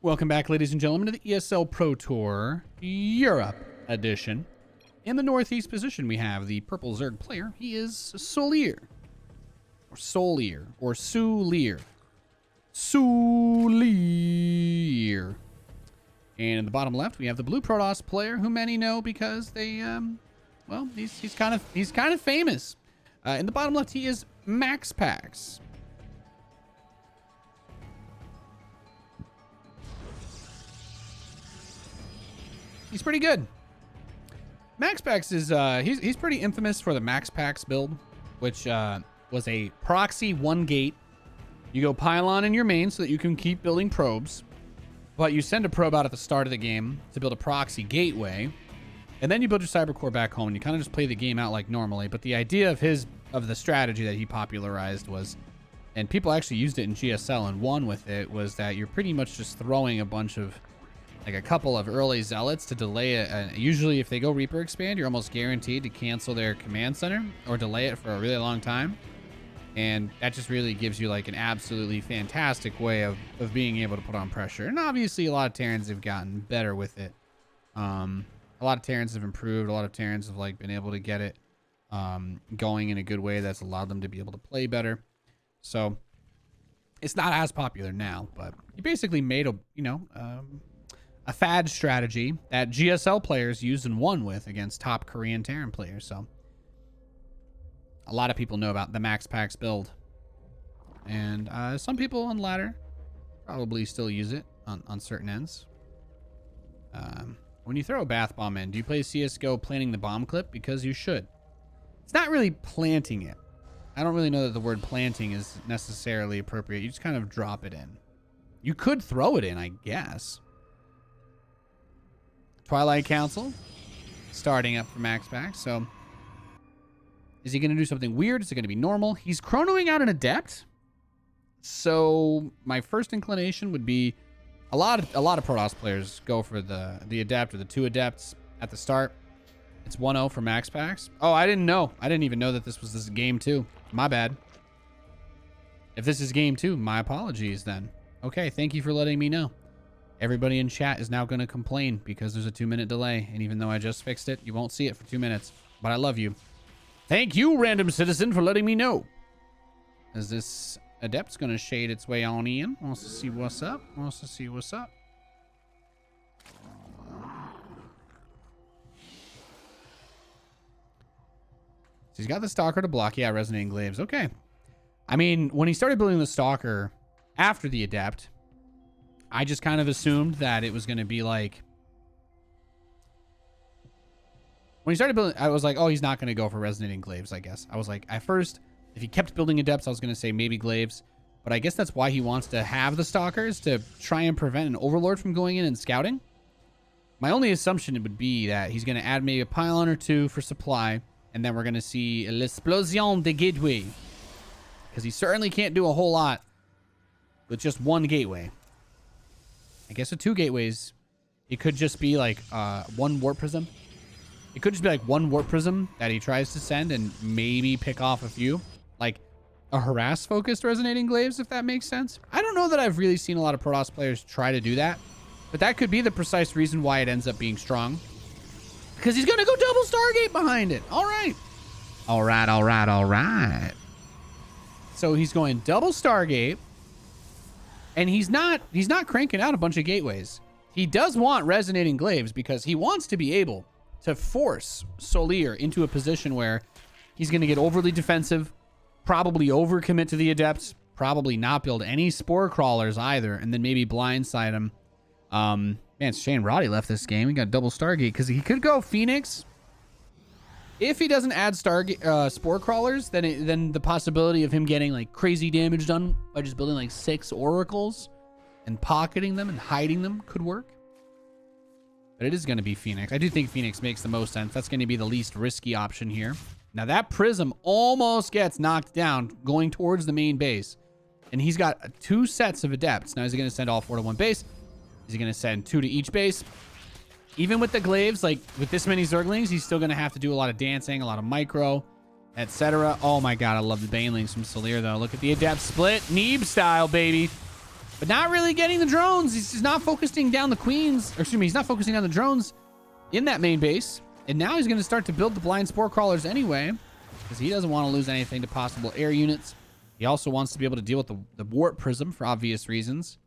Welcome back, ladies and gentlemen, to the ESL Pro Tour Europe edition. In the northeast position, we have the purple Zerg player. He is SouLeer. Or SouLeer. Or SouLeer. SouLeer. And in the bottom left, we have the blue Protoss player, who many know because they, well, he's kind of famous. In the bottom left, he is MaxPax. He's pretty good. MaxPax is he's pretty infamous for the MaxPax build, which was a proxy one gate. You go pylon in your main so that you can keep building probes, but you send a probe out at the start of the game to build a proxy gateway, and then you build your cyber core back home and you kind of just play the game out like normally. But the idea of the strategy that he popularized was, and people actually used it in GSL and won with it, was that you're pretty much just throwing a bunch of, like a couple of early zealots to delay it. Usually if they go Reaper expand, you're almost guaranteed to cancel their command center or delay it for a really long time. And that just really gives you like an absolutely fantastic way of being able to put on pressure. And obviously a lot of Terrans have gotten better with it. A lot of Terrans have improved. A lot of Terrans have like been able to get it going in a good way that's allowed them to be able to play better. So it's not as popular now, but he basically made a fad strategy that GSL players used and won with against top Korean Terran players. So a lot of people know about the MaxPax build, and some people on ladder probably still use it on certain ends. When you throw a bath bomb in, do you play CSGO planting the bomb clip? Because you should. It's not really planting it. I don't really know that the word planting is necessarily appropriate. You just kind of drop it in. You could throw it in, I guess. Twilight Council starting up for MaxPax. So is he going to do something weird? Is it going to be normal? He's chronoing out an adept. So my first inclination would be a lot of Protoss players go for the adept or the two adepts at the start. It's 1-0 for MaxPax. Oh, I didn't know. I didn't even know that this was game 2. My bad. If this is game 2, my apologies then. Okay, thank you for letting me know. Everybody in chat is now going to complain because there's a 2-minute delay. And even though I just fixed it, you won't see it for 2 minutes. But I love you. Thank you, random citizen, for letting me know. Is this adept's going to shade its way on in? Wants to see what's up. Wants to see what's up. So he's got the Stalker to block. Yeah, Resonating Glaives. Okay. I mean, when he started building the Stalker after the adept, I just kind of assumed that it was going to be like, when he started building, I was like, oh, he's not going to go for Resonating Glaives, I guess. I was like, at first, if he kept building adepts, I was going to say maybe Glaives. But I guess that's why he wants to have the Stalkers, to try and prevent an Overlord from going in and scouting. My only assumption would be that he's going to add maybe a pylon or two for supply, and then we're going to see l'explosion de gateway. Because he certainly can't do a whole lot with just one gateway. I guess with 2 gateways, it could just be like one warp prism. It could just be like one warp prism that he tries to send and maybe pick off a few. Like a harass-focused Resonating Glaives, if that makes sense. I don't know that I've really seen a lot of Protoss players try to do that. But that could be the precise reason why it ends up being strong. Because he's going to go double Stargate behind it. All right. All right, all right, all right. So he's going double Stargate. And he's not cranking out a bunch of gateways. He does want Resonating Glaives because he wants to be able to force SouLeer into a position where he's going to get overly defensive, probably overcommit to the adepts, probably not build any spore crawlers either, and then maybe blindside him. Man, Shane Roddy left this game. He got double Stargate because he could go Phoenix. If he doesn't add spore crawlers, then the possibility of him getting like crazy damage done by just building like 6 oracles and pocketing them and hiding them could work. But it is going to be Phoenix. I do think Phoenix makes the most sense. That's going to be the least risky option here. Now that prism almost gets knocked down going towards the main base. And he's got 2 sets of adepts. Now is he going to send all 4 to one base? Is he going to send 2 to each base? Even with the glaives, like with this many Zerglings, he's still going to have to do a lot of dancing, a lot of micro, etc. Oh my god, I love the Banelings from SouLeer though. Look at the adept split. Neeb style, baby. but not really getting the drones. He's not focusing down the queens, or excuse me, he's not focusing on the drones in that main base. And now he's going to start to build the blind spore crawlers anyway, because he doesn't want to lose anything to possible air units. He also wants to be able to deal with the warp prism for obvious reasons.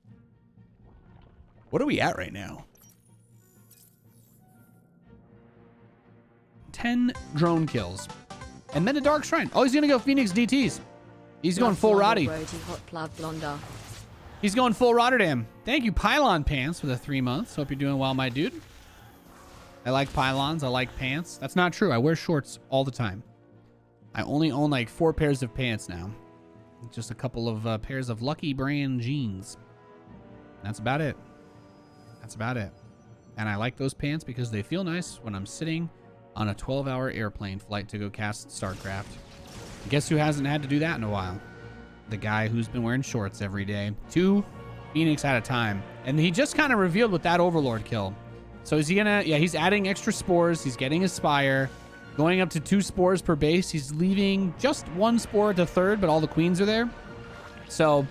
What are we at right now? 10 drone kills. And then a Dark Shrine. Oh, he's going to go Phoenix DTs. He's going full Roddy. He's going full Rotterdam. Thank you, Pylon Pants, for the 3 months. Hope you're doing well, my dude. I like pylons. I like pants. That's not true. I wear shorts all the time. I only own like 4 pairs of pants now. Just a couple of pairs of Lucky brand jeans. That's about it. That's about it. And I like those pants because they feel nice when I'm sitting on a 12-hour airplane flight to go cast StarCraft. Guess who hasn't had to do that in a while? The guy who's been wearing shorts every day. 2 Phoenix at a time. And he just kind of revealed with that Overlord kill. So is he gonna... Yeah, he's adding extra spores. He's getting his Spire. Going up to 2 spores per base. He's leaving just 1 spore at the 3rd, but all the queens are there. So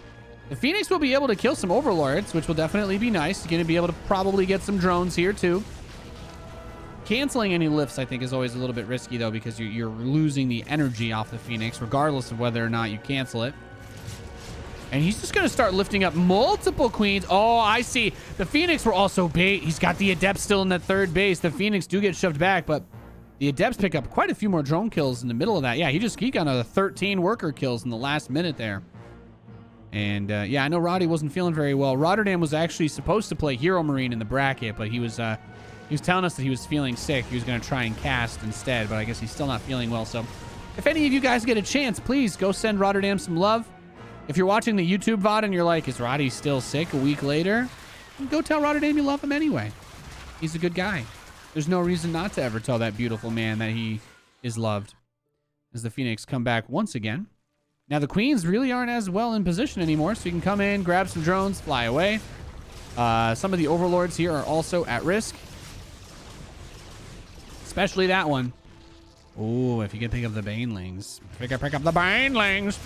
the Phoenix will be able to kill some Overlords, which will definitely be nice. He's going to be able to probably get some drones here too. Canceling any lifts, I think, is always a little bit risky, though, because you're losing the energy off the Phoenix, regardless of whether or not you cancel it. And he's just going to start lifting up multiple queens. Oh, I see. The Phoenix were also bait. He's got the Adepts still in that 3rd base. The Phoenix do get shoved back, but the Adepts pick up quite a few more drone kills in the middle of that. Yeah, he got another 13 worker kills in the last minute there. And, yeah, I know Roddy wasn't feeling very well. Rotterdam was actually supposed to play Hero Marine in the bracket, but he was telling us that he was feeling sick. He was going to try and cast instead, but I guess he's still not feeling well. So if any of you guys get a chance, please go send Rotterdam some love. If you're watching the YouTube VOD and you're like, is Roddy still sick a week later? Go tell Rotterdam you love him anyway. He's a good guy. There's no reason not to ever tell that beautiful man that he is loved. As the Phoenix come back once again. Now, the queens really aren't as well in position anymore, so you can come in, grab some drones, fly away. Some of the Overlords here are also at risk. Especially that one. Oh, if you can pick up the Banelings. Pick up the Banelings.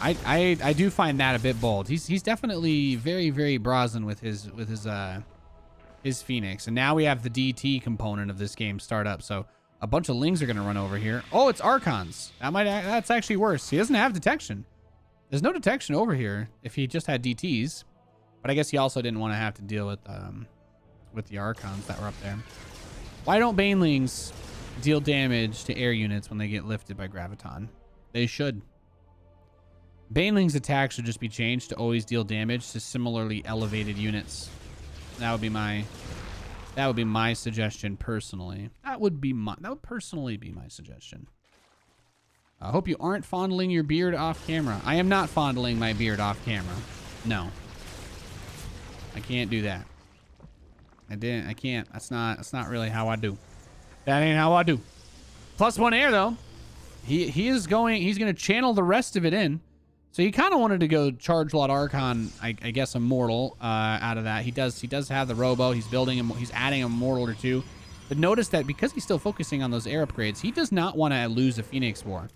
I do find that a bit bold. He's definitely very, very brazen with his Phoenix. And now we have the DT component of this game start up. So a bunch of Lings are going to run over here. Oh, it's Archons. That's actually worse. He doesn't have detection. There's no detection over here if he just had DTs. But I guess he also didn't want to have to deal with the Archons that were up there. Why don't Banelings deal damage to air units when they get lifted by Graviton? They should. Baneling's attack should just be changed to always deal damage to similarly elevated units. That would be my suggestion personally. That would personally be my suggestion. I hope you aren't fondling your beard off camera. I am not fondling my beard off camera. No. I can't do that. I can't. That's not really how I do. That ain't how I do. +1 air though. He's going to channel the rest of it in. So he kind of wanted to go charge lot Archon, I guess Immortal out of that. He does have the Robo. He's building him. He's adding a Immortal or 2. But notice that because he's still focusing on those air upgrades, he does not want to lose a Phoenix War.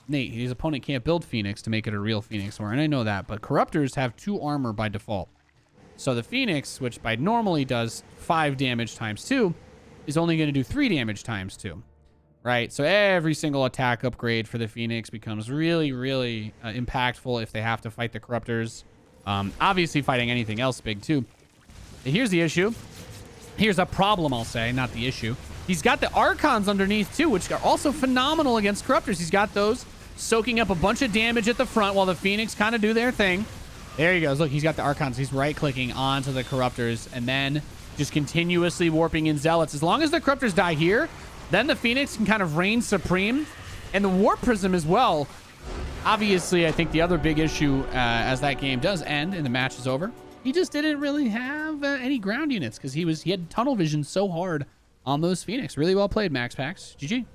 Nate, his opponent can't build Phoenix to make it a real Phoenix War, and I know that. But Corruptors have 2 armor by default. So the Phoenix, which by normally does 5 damage times 2, is only going to do 3 damage times 2. Right? So every single attack upgrade for the Phoenix becomes really, really impactful if they have to fight the Corruptors. Obviously, fighting anything else big, too. But here's the issue. Here's a problem, I'll say, not the issue. He's got the Archons underneath, too, which are also phenomenal against Corruptors. He's got those soaking up a bunch of damage at the front while the Phoenix kind of do their thing. There he goes. Look, he's got the Archons. He's right-clicking onto the Corruptors and then just continuously warping in Zealots. As long as the Corruptors die here, then the Phoenix can kind of reign supreme. And the Warp Prism as well. Obviously, I think the other big issue as that game does end and the match is over, he just didn't really have any ground units because he had tunnel vision so hard on those Phoenix. Really well played, MaxPax. GG.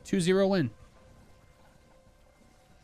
2-0 win.